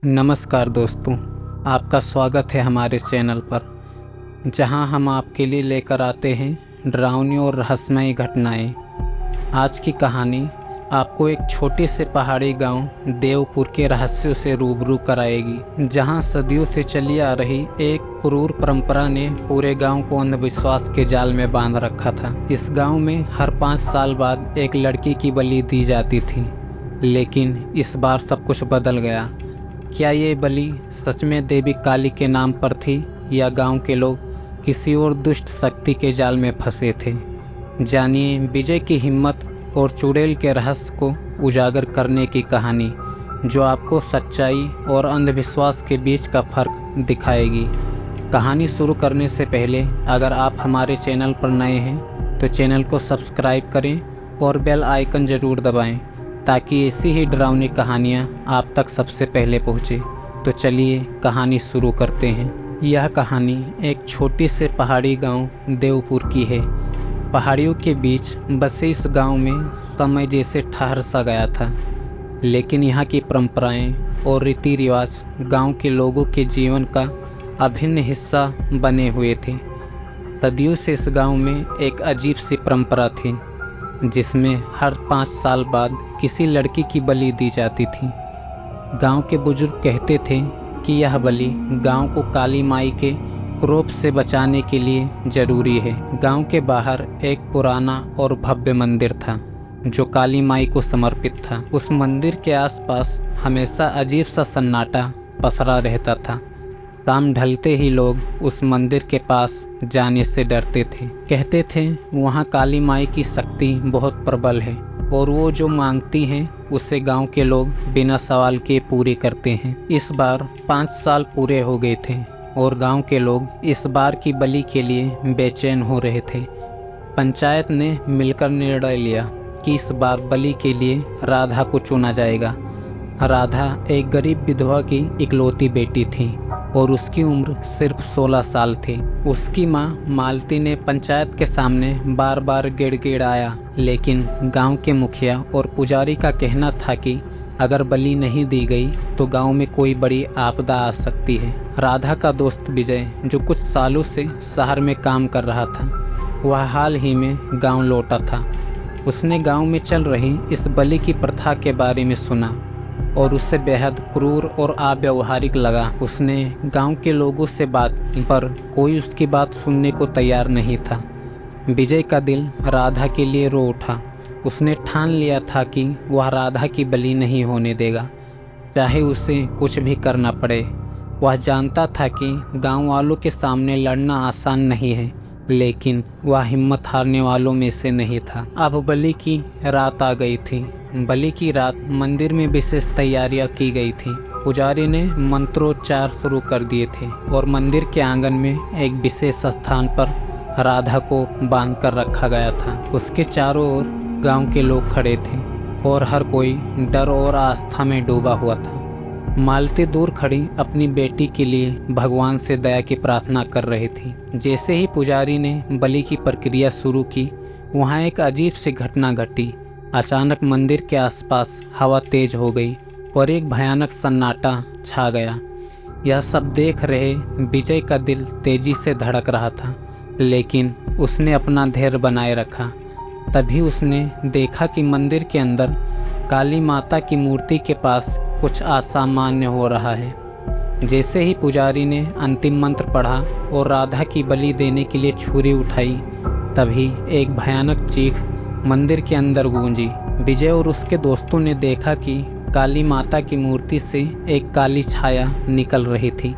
नमस्कार दोस्तों, आपका स्वागत है हमारे चैनल पर, जहां हम आपके लिए लेकर आते हैं डरावनी और रहस्यमयी घटनाएं। आज की कहानी आपको एक छोटे से पहाड़ी गांव देवपुर के रहस्यों से रूबरू कराएगी, जहां सदियों से चली आ रही एक क्रूर परंपरा ने पूरे गांव को अंधविश्वास के जाल में बांध रखा था। इस गांव में हर 5 साल बाद एक लड़की की बलि दी जाती थी, लेकिन इस बार सब कुछ बदल गया। क्या ये बलि सच में देवी काली के नाम पर थी या गांव के लोग किसी और दुष्ट शक्ति के जाल में फंसे थे? जानिए विजय की हिम्मत और चुड़ैल के रहस्य को उजागर करने की कहानी, जो आपको सच्चाई और अंधविश्वास के बीच का फर्क दिखाएगी। कहानी शुरू करने से पहले अगर आप हमारे चैनल पर नए हैं तो चैनल को सब्सक्राइब करें और बेल आइकन ज़रूर दबाएं, ताकि ऐसी ही डरावनी कहानियाँ आप तक सबसे पहले पहुँचे। तो चलिए कहानी शुरू करते हैं। यह कहानी एक छोटे से पहाड़ी गांव देवपुर की है। पहाड़ियों के बीच बसे इस गांव में समय जैसे ठहर सा गया था, लेकिन यहाँ की परंपराएं और रीति रिवाज गांव के लोगों के जीवन का अभिन्न हिस्सा बने हुए थे। सदियों से इस गांव में एक अजीब सी परंपरा थी, जिसमें हर 5 साल बाद किसी लड़की की बलि दी जाती थी। गांव के बुजुर्ग कहते थे कि यह बलि गांव को काली माई के क्रोध से बचाने के लिए जरूरी है। गांव के बाहर एक पुराना और भव्य मंदिर था, जो काली माई को समर्पित था। उस मंदिर के आसपास हमेशा अजीब सा सन्नाटा पसरा रहता था। शाम ढलते ही लोग उस मंदिर के पास जाने से डरते थे। कहते थे वहाँ काली माई की शक्ति बहुत प्रबल है और वो जो मांगती हैं उसे गांव के लोग बिना सवाल के पूरी करते हैं। इस बार 5 साल पूरे हो गए थे और गांव के लोग इस बार की बलि के लिए बेचैन हो रहे थे। पंचायत ने मिलकर निर्णय लिया कि इस बार बलि के लिए राधा को चुना जाएगा। राधा एक गरीब विधवा की इकलौती बेटी थी और उसकी उम्र सिर्फ 16 साल थी। उसकी मां मालती ने पंचायत के सामने बार बार गिड़गिड़ाया, लेकिन गांव के मुखिया और पुजारी का कहना था कि अगर बलि नहीं दी गई तो गांव में कोई बड़ी आपदा आ सकती है। राधा का दोस्त विजय, जो कुछ सालों से शहर में काम कर रहा था, वह हाल ही में गाँव लौटा था। उसने गाँव में चल रही इस बलि की प्रथा के बारे में सुना और उससे बेहद क्रूर और अव्यावहारिक लगा। उसने गांव के लोगों से बात की, पर कोई उसकी बात सुनने को तैयार नहीं था। विजय का दिल राधा के लिए रो उठा। उसने ठान लिया था कि वह राधा की बलि नहीं होने देगा, चाहे उसे कुछ भी करना पड़े। वह जानता था कि गांव वालों के सामने लड़ना आसान नहीं है, लेकिन वह हिम्मत हारने वालों में से नहीं था। अब बलि की रात आ गई थी। बलि की रात मंदिर में विशेष तैयारियां की गई थी। पुजारी ने मंत्रोच्चार शुरू कर दिए थे और मंदिर के आंगन में एक विशेष स्थान पर राधा को बांध कर रखा गया था। उसके चारों ओर गांव के लोग खड़े थे और हर कोई डर और आस्था में डूबा हुआ था। मालती दूर खड़ी अपनी बेटी के लिए भगवान से दया की प्रार्थना कर रही थी। जैसे ही पुजारी ने बलि की प्रक्रिया शुरू की, वहाँ एक अजीब सी घटना घटी। अचानक मंदिर के आसपास हवा तेज हो गई और एक भयानक सन्नाटा छा गया। यह सब देख रहे विजय का दिल तेजी से धड़क रहा था, लेकिन उसने अपना धैर्य बनाए रखा। तभी उसने देखा कि मंदिर के अंदर काली माता की मूर्ति के पास कुछ असामान्य हो रहा है। जैसे ही पुजारी ने अंतिम मंत्र पढ़ा और राधा की बलि देने के लिए छुरी उठाई, तभी एक भयानक चीख मंदिर के अंदर गूंजी। विजय और उसके दोस्तों ने देखा कि काली माता की मूर्ति से एक काली छाया निकल रही थी,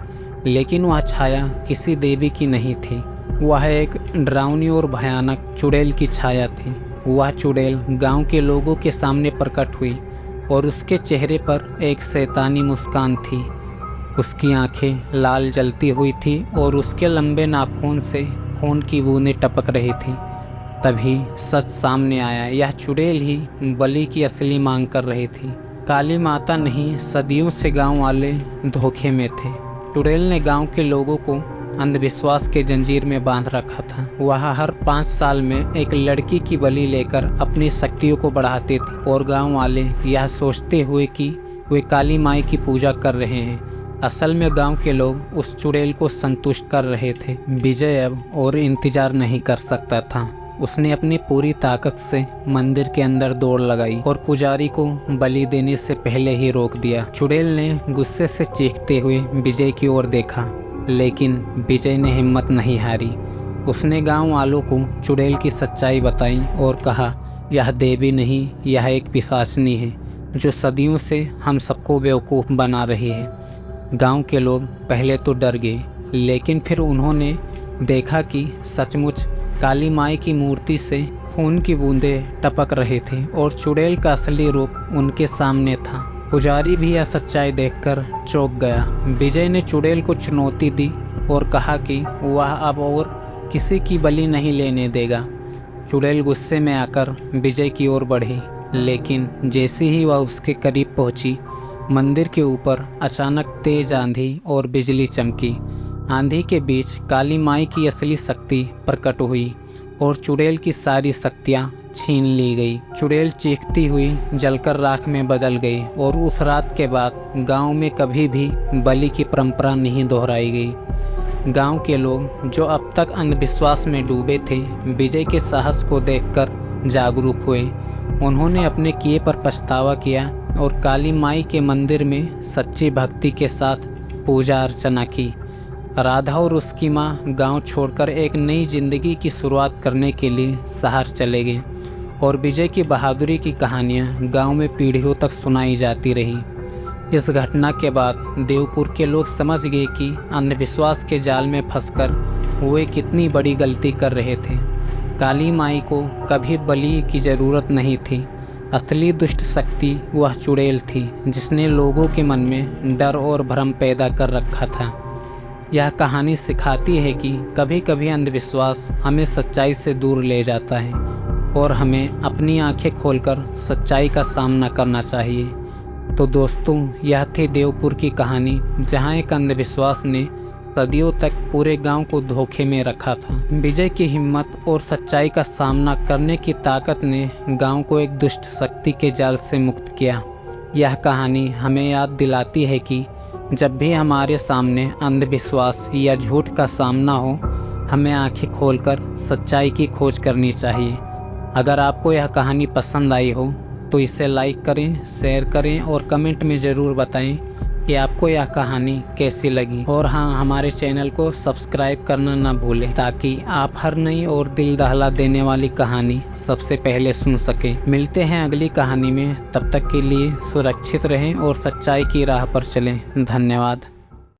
लेकिन वह छाया किसी देवी की नहीं थी। वह एक डरावनी और भयानक चुड़ैल की छाया थी। वह चुड़ैल गांव के लोगों के सामने प्रकट हुई और उसके चेहरे पर एक शैतानी मुस्कान थी। उसकी आंखें लाल जलती हुई थी और उसके लंबे नाखून से खून की बूंदें टपक रही थी। तभी सच सामने आया। यह चुड़ैल ही बलि की असली मांग कर रही थी। काली माता नहीं, सदियों से गांव वाले धोखे में थे। चुड़ैल ने गांव के लोगों को अंधविश्वास के जंजीर में बांध रखा था। वह हर 5 साल में एक लड़की की बलि लेकर अपनी शक्तियों को बढ़ाते थे और गांव वाले यह सोचते हुए कि वे काली माई की पूजा कर रहे हैं। असल में गांव के लोग उस चुड़ैल को संतुष्ट कर रहे थे। विजय अब और इंतजार नहीं कर सकता था। उसने अपनी पूरी ताकत से मंदिर के अंदर दौड़ लगाई और पुजारी को बलि देने से पहले ही रोक दिया। चुड़ैल ने गुस्से से चीखते हुए विजय की ओर देखा, लेकिन विजय ने हिम्मत नहीं हारी। उसने गांव वालों को चुड़ैल की सच्चाई बताई और कहा, यह देवी नहीं, यह एक पिशाचनी है जो सदियों से हम सबको बेवकूफ़ बना रही है। गांव के लोग पहले तो डर गए, लेकिन फिर उन्होंने देखा कि सचमुच काली माई की मूर्ति से खून की बूंदें टपक रहे थे और चुड़ैल का असली रूप उनके सामने था। पुजारी भी यह सच्चाई देखकर चौंक गया। विजय ने चुड़ैल को चुनौती दी और कहा कि वह अब और किसी की बलि नहीं लेने देगा। चुड़ैल गुस्से में आकर विजय की ओर बढ़ी, लेकिन जैसे ही वह उसके करीब पहुंची, मंदिर के ऊपर अचानक तेज आंधी और बिजली चमकी। आंधी के बीच काली माई की असली शक्ति प्रकट हुई और चुड़ैल की सारी शक्तियाँ छीन ली गई। चुड़ैल चीखती हुई जलकर राख में बदल गई और उस रात के बाद गांव में कभी भी बलि की परंपरा नहीं दोहराई गई। गांव के लोग जो अब तक अंधविश्वास में डूबे थे, विजय के साहस को देखकर जागरूक हुए। उन्होंने अपने किए पर पछतावा किया और काली माई के मंदिर में सच्ची भक्ति के साथ पूजा अर्चना की। राधा और उसकी माँ गांव छोड़कर एक नई जिंदगी की शुरुआत करने के लिए शहर चले गए और विजय की बहादुरी की कहानियाँ गांव में पीढ़ियों तक सुनाई जाती रही। इस घटना के बाद देवपुर के लोग समझ गए कि अंधविश्वास के जाल में फंसकर वे कितनी बड़ी गलती कर रहे थे। काली माई को कभी बलि की ज़रूरत नहीं थी। असली दुष्ट शक्ति वह चुड़ैल थी जिसने लोगों के मन में डर और भ्रम पैदा कर रखा था। यह कहानी सिखाती है कि कभी कभी अंधविश्वास हमें सच्चाई से दूर ले जाता है और हमें अपनी आंखें खोलकर सच्चाई का सामना करना चाहिए। तो दोस्तों, यह थी देवपुर की कहानी, जहां एक अंधविश्वास ने सदियों तक पूरे गांव को धोखे में रखा था। विजय की हिम्मत और सच्चाई का सामना करने की ताकत ने गांव को एक दुष्ट शक्ति के जाल से मुक्त किया। यह कहानी हमें याद दिलाती है कि जब भी हमारे सामने अंधविश्वास या झूठ का सामना हो, हमें आंखें खोलकर सच्चाई की खोज करनी चाहिए। अगर आपको यह कहानी पसंद आई हो तो इसे लाइक करें, शेयर करें और कमेंट में ज़रूर बताएं कि आपको यह कहानी कैसी लगी। और हाँ, हमारे चैनल को सब्सक्राइब करना ना भूलें ताकि आप हर नई और दिल दहला देने वाली कहानी सबसे पहले सुन सकें। मिलते हैं अगली कहानी में, तब तक के लिए सुरक्षित रहें और सच्चाई की राह पर चलें। धन्यवाद।